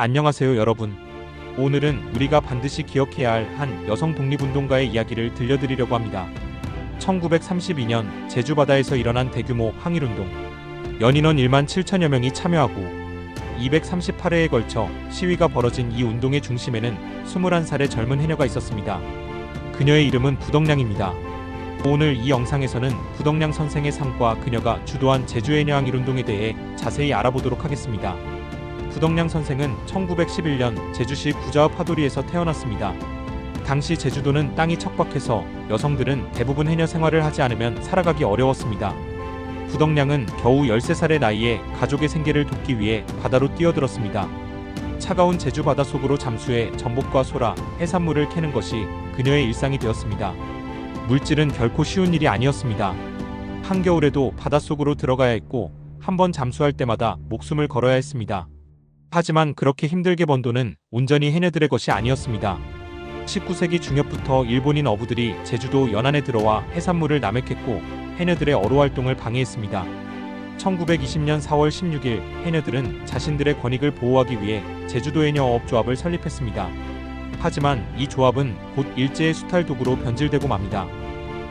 안녕하세요 여러분. 오늘은 우리가 반드시 기억해야 할 한 여성 독립운동가의 이야기를 들려드리려고 합니다. 1932년 제주 바다에서 일어난 대규모 항일운동. 연인원 1만 7천여 명이 참여하고 238회에 걸쳐 시위가 벌어진 이 운동의 중심에는 21살의 젊은 해녀가 있었습니다. 그녀의 이름은 부덕량입니다. 오늘 이 영상에서는 부덕량 선생의 삶과 그녀가 주도한 제주해녀 항일운동에 대해 자세히 알아보도록 하겠습니다. 부덕량 선생은 1911년 제주시 구자읍 하도리에서 태어났습니다. 당시 제주도는 땅이 척박해서 여성들은 대부분 해녀 생활을 하지 않으면 살아가기 어려웠습니다. 부덕량은 겨우 13살의 나이에 가족의 생계를 돕기 위해 바다로 뛰어들었습니다. 차가운 제주 바닷속으로 잠수해 전복과 소라, 해산물을 캐는 것이 그녀의 일상이 되었습니다. 물질은 결코 쉬운 일이 아니었습니다. 한겨울에도 바닷속으로 들어가야 했고 한 번 잠수할 때마다 목숨을 걸어야 했습니다. 하지만 그렇게 힘들게 번 돈은 온전히 해녀들의 것이 아니었습니다. 19세기 중엽부터 일본인 어부들이 제주도 연안에 들어와 해산물을 남획했고 해녀들의 어로 활동을 방해했습니다. 1920년 4월 16일 해녀들은 자신들의 권익을 보호하기 위해 제주도 해녀어업조합을 설립했습니다. 하지만 이 조합은 곧 일제의 수탈 도구로 변질되고 맙니다.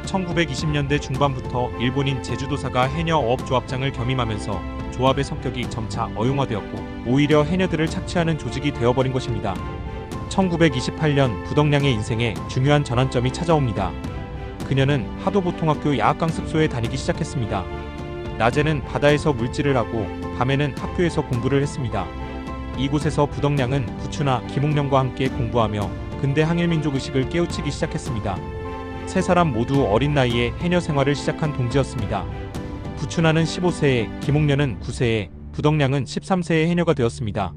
1920년대 중반부터 일본인 제주도사가 해녀어업조합장을 겸임하면서 조합의 성격이 점차 어용화되었고 오히려 해녀들을 착취하는 조직이 되어버린 것입니다. 1928년 부덕량의 인생에 중요한 전환점이 찾아옵니다. 그녀는 하도보통학교 야학강습소에 다니기 시작했습니다. 낮에는 바다에서 물질을 하고 밤에는 학교에서 공부를 했습니다. 이곳에서 부덕량은 부추나 김옥령과 함께 공부하며 근대 항일민족의식을 깨우치기 시작했습니다. 세 사람 모두 어린 나이에 해녀 생활을 시작한 동지였습니다. 부추나는 15세에, 김옥련은 9세에, 부덕량은 13세에 해녀가 되었습니다.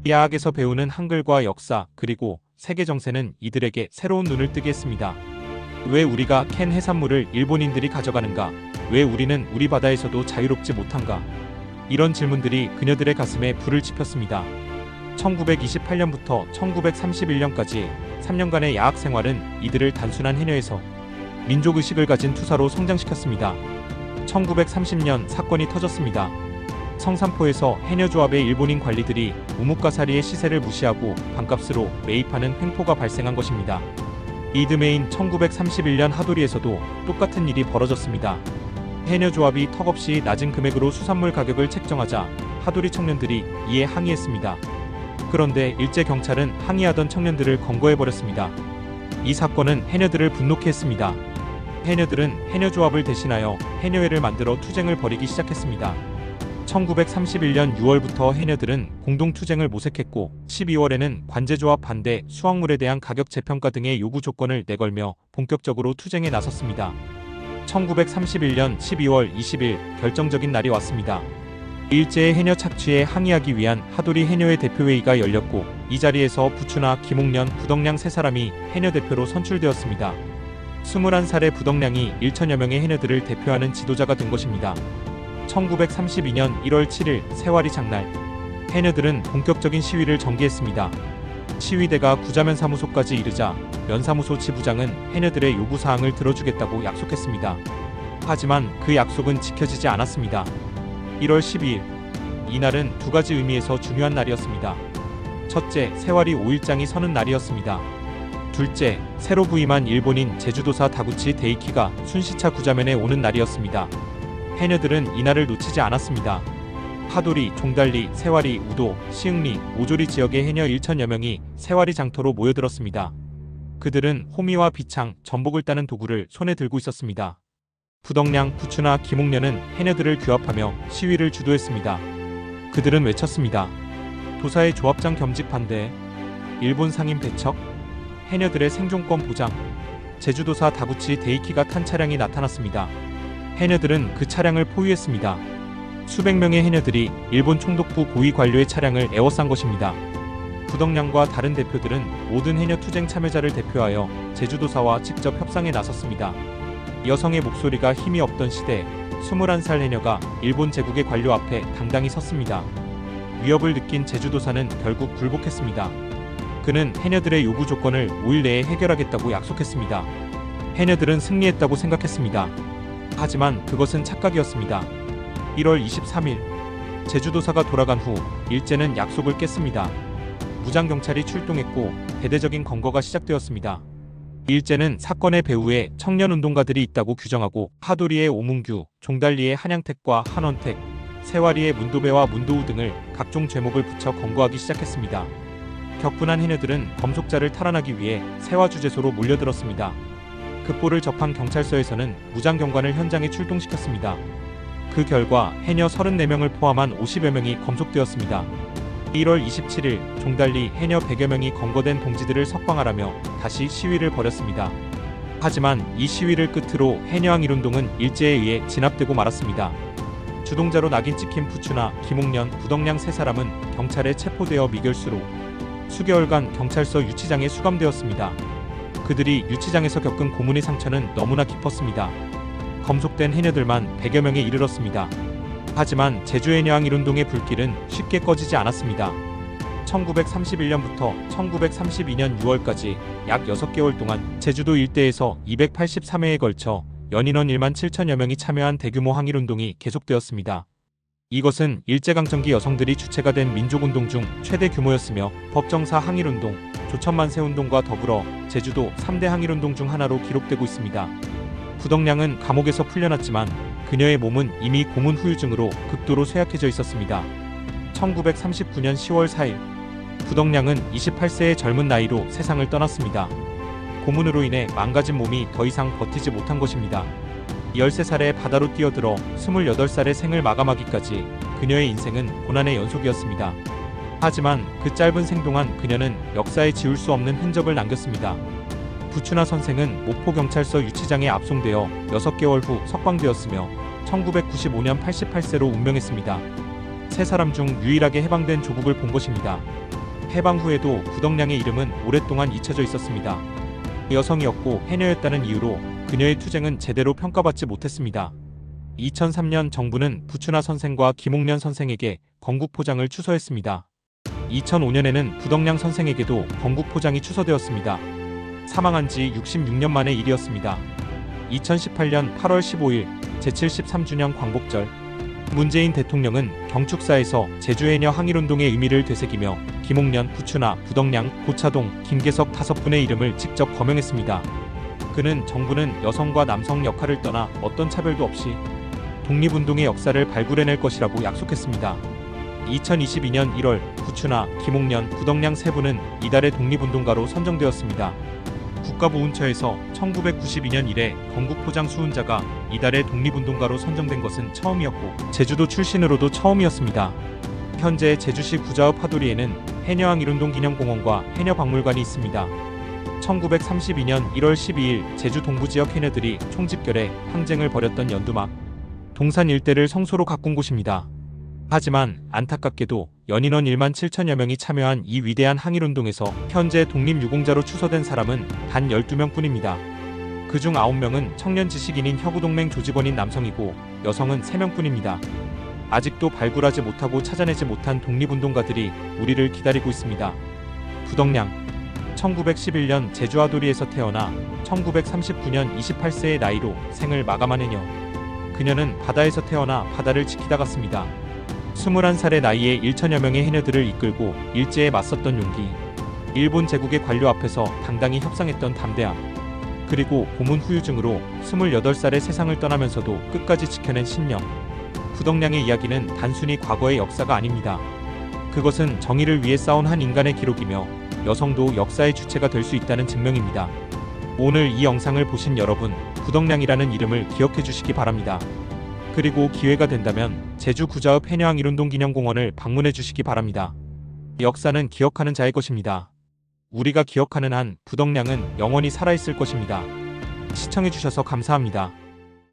야학에서 배우는 한글과 역사 그리고 세계 정세는 이들에게 새로운 눈을 뜨게 했습니다. 왜 우리가 캔 해산물을 일본인들이 가져가는가? 왜 우리는 우리 바다에서도 자유롭지 못한가? 이런 질문들이 그녀들의 가슴에 불을 지폈습니다. 1928년부터 1931년까지 3년간의 야학 생활은 이들을 단순한 해녀에서 민족의식을 가진 투사로 성장시켰습니다. 1930년 사건이 터졌습니다. 성산포에서 해녀조합의 일본인 관리들이 우뭇가사리의 시세를 무시하고 반값으로 매입하는 횡포가 발생한 것입니다. 이듬해인 1931년 하도리에서도 똑같은 일이 벌어졌습니다. 해녀조합이 턱없이 낮은 금액으로 수산물 가격을 책정하자 하도리 청년들이 이에 항의했습니다. 그런데 일제 경찰은 항의하던 청년들을 검거해버렸습니다. 이 사건은 해녀들을 분노케 했습니다. 해녀들은 해녀조합을 대신하여 해녀회를 만들어 투쟁을 벌이기 시작했습니다. 1931년 6월부터 해녀들은 공동투쟁을 모색했고 12월에는 관제조합 반대, 수확물에 대한 가격 재평가 등의 요구 조건을 내걸며 본격적으로 투쟁에 나섰습니다. 1931년 12월 20일 결정적인 날이 왔습니다. 일제의 해녀 착취에 항의하기 위한 하도리 해녀회 대표회의가 열렸고 이 자리에서 부추나 김옥련, 부덕량 세 사람이 해녀 대표로 선출되었습니다. 21살의 부덕량이 1천여 명의 해녀들을 대표하는 지도자가 된 것입니다. 1932년 1월 7일 세와리 장날, 해녀들은 본격적인 시위를 전개했습니다. 시위대가 구자면 사무소까지 이르자 면사무소 지부장은 해녀들의 요구사항을 들어주겠다고 약속했습니다. 하지만 그 약속은 지켜지지 않았습니다. 1월 12일, 이날은 두 가지 의미에서 중요한 날이었습니다. 첫째, 세와리 5일장이 서는 날이었습니다. 둘째, 새로 부임한 일본인 제주도사 다구치 데이키가 순시차 구자면에 오는 날이었습니다. 해녀들은 이날을 놓치지 않았습니다. 하도리, 종달리, 세와리, 우도, 시흥리, 오조리 지역의 해녀 1천여 명이 세와리 장터로 모여들었습니다. 그들은 호미와 비창, 전복을 따는 도구를 손에 들고 있었습니다. 부덕량, 부추나 김옥련은 해녀들을 규합하며 시위를 주도했습니다. 그들은 외쳤습니다. 도사의 조합장 겸직 반대, 일본 상인 배척, 해녀들의 생존권 보장. 제주도사 다구치 데이키가 탄 차량이 나타났습니다. 해녀들은 그 차량을 포위했습니다. 수백 명의 해녀들이 일본 총독부 고위 관료의 차량을 에워싼 것입니다. 부덕량과 다른 대표들은 모든 해녀 투쟁 참여자를 대표하여 제주도사와 직접 협상에 나섰습니다. 여성의 목소리가 힘이 없던 시대, 21살 해녀가 일본 제국의 관료 앞에 당당히 섰습니다. 위협을 느낀 제주도사는 결국 굴복했습니다. 그는 해녀들의 요구 조건을 5일 내에 해결하겠다고 약속했습니다. 해녀들은 승리했다고 생각했습니다. 하지만 그것은 착각이었습니다. 1월 23일, 제주도사가 돌아간 후 일제는 약속을 깼습니다. 무장경찰이 출동했고 대대적인 검거가 시작되었습니다. 일제는 사건의 배후에 청년운동가들이 있다고 규정하고 하도리의 오문규, 종달리의 한양택과 한원택, 세와리의 문도배와 문도우 등을 각종 죄목을 붙여 검거하기 시작했습니다. 격분한 해녀들은 검속자를 탈환하기 위해 세화주재소로 몰려들었습니다. 급보를 접한 경찰서에서는 무장경관을 현장에 출동시켰습니다. 그 결과 해녀 34명을 포함한 50여 명이 검속되었습니다. 1월 27일 종달리 해녀 100여 명이 검거된 동지들을 석방하라며 다시 시위를 벌였습니다. 하지만 이 시위를 끝으로 해녀항일운동은 일제에 의해 진압되고 말았습니다. 주동자로 낙인 찍힌 부추나 김옥년, 부덕량 세 사람은 경찰에 체포되어 미결수로 수개월간 경찰서 유치장에 수감되었습니다. 그들이 유치장에서 겪은 고문의 상처는 너무나 깊었습니다. 검속된 해녀들만 100여 명에 이르렀습니다. 하지만 제주해녀항일운동의 불길은 쉽게 꺼지지 않았습니다. 1931년부터 1932년 6월까지 약 6개월 동안 제주도 일대에서 283회에 걸쳐 연인원 1만 7천여 명이 참여한 대규모 항일운동이 계속되었습니다. 이것은 일제강점기 여성들이 주체가 된 민족운동 중 최대 규모였으며 법정사 항일운동, 조천만세운동과 더불어 제주도 3대 항일운동 중 하나로 기록되고 있습니다. 부덕량은 감옥에서 풀려났지만 그녀의 몸은 이미 고문 후유증으로 극도로 쇠약해져 있었습니다. 1939년 10월 4일 부덕량은 28세의 젊은 나이로 세상을 떠났습니다. 고문으로 인해 망가진 몸이 더 이상 버티지 못한 것입니다. 13살에 바다로 뛰어들어 28살의 생을 마감하기까지 그녀의 인생은 고난의 연속이었습니다. 하지만 그 짧은 생 동안 그녀는 역사에 지울 수 없는 흔적을 남겼습니다. 부추나 선생은 목포경찰서 유치장에 압송되어 6개월 후 석방되었으며 1995년 88세로 운명했습니다. 세 사람 중 유일하게 해방된 조국을 본 것입니다. 해방 후에도 부덕량의 이름은 오랫동안 잊혀져 있었습니다. 여성이었고 해녀였다는 이유로 그녀의 투쟁은 제대로 평가받지 못했습니다. 2003년 정부는 부추나 선생과 김옥년 선생에게 건국포장을 추서했습니다. 2005년에는 부덕량 선생에게도 건국포장이 추서되었습니다. 사망한 지 66년 만의 일이었습니다. 2018년 8월 15일 제73주년 광복절 문재인 대통령은 경축사에서 제주해녀 항일운동의 의미를 되새기며 김옥년, 부추나, 부덕량, 고차동, 김계석 5분의 이름을 직접 거명했습니다. 그는 정부는 여성과 남성 역할을 떠나 어떤 차별도 없이 독립운동의 역사를 발굴해낼 것이라고 약속했습니다. 2022년 1월 부추나, 김옥년, 부덕량 세 분은 이달의 독립운동가로 선정되었습니다. 국가보훈처에서 1992년 이래 건국포장 수훈자가 이달의 독립운동가로 선정된 것은 처음이었고 제주도 출신으로도 처음이었습니다. 현재 제주시 구자읍 하도리에는 해녀항일운동기념공원과 해녀박물관이 있습니다. 1932년 1월 12일 제주 동부지역 해녀들이 총집결해 항쟁을 벌였던 연두막, 동산 일대를 성소로 가꾼 곳입니다. 하지만 안타깝게도 연인원 1만 7천여 명이 참여한 이 위대한 항일운동에서 현재 독립유공자로 추서된 사람은 단 12명뿐입니다. 그중 9명은 청년 지식인인 혁우동맹 조직원인 남성이고 여성은 3명뿐입니다. 아직도 발굴하지 못하고 찾아내지 못한 독립운동가들이 우리를 기다리고 있습니다. 부덕량 1911년 제주 하도리에서 태어나 1939년 28세의 나이로 생을 마감한 해녀. 그녀는 바다에서 태어나 바다를 지키다 갔습니다. 21살의 나이에 1천여 명의 해녀들을 이끌고 일제에 맞섰던 용기, 일본 제국의 관료 앞에서 당당히 협상했던 담대함, 그리고 고문 후유증으로 28살의 세상을 떠나면서도 끝까지 지켜낸 신념. 부덕량의 이야기는 단순히 과거의 역사가 아닙니다. 그것은 정의를 위해 싸운 한 인간의 기록이며 여성도 역사의 주체가 될 수 있다는 증명입니다. 오늘 이 영상을 보신 여러분, 부덕량이라는 이름을 기억해 주시기 바랍니다. 그리고 기회가 된다면 제주 구자읍 해녀항일운동기념공원을 방문해 주시기 바랍니다. 역사는 기억하는 자의 것입니다. 우리가 기억하는 한 부덕량은 영원히 살아있을 것입니다. 시청해 주셔서 감사합니다.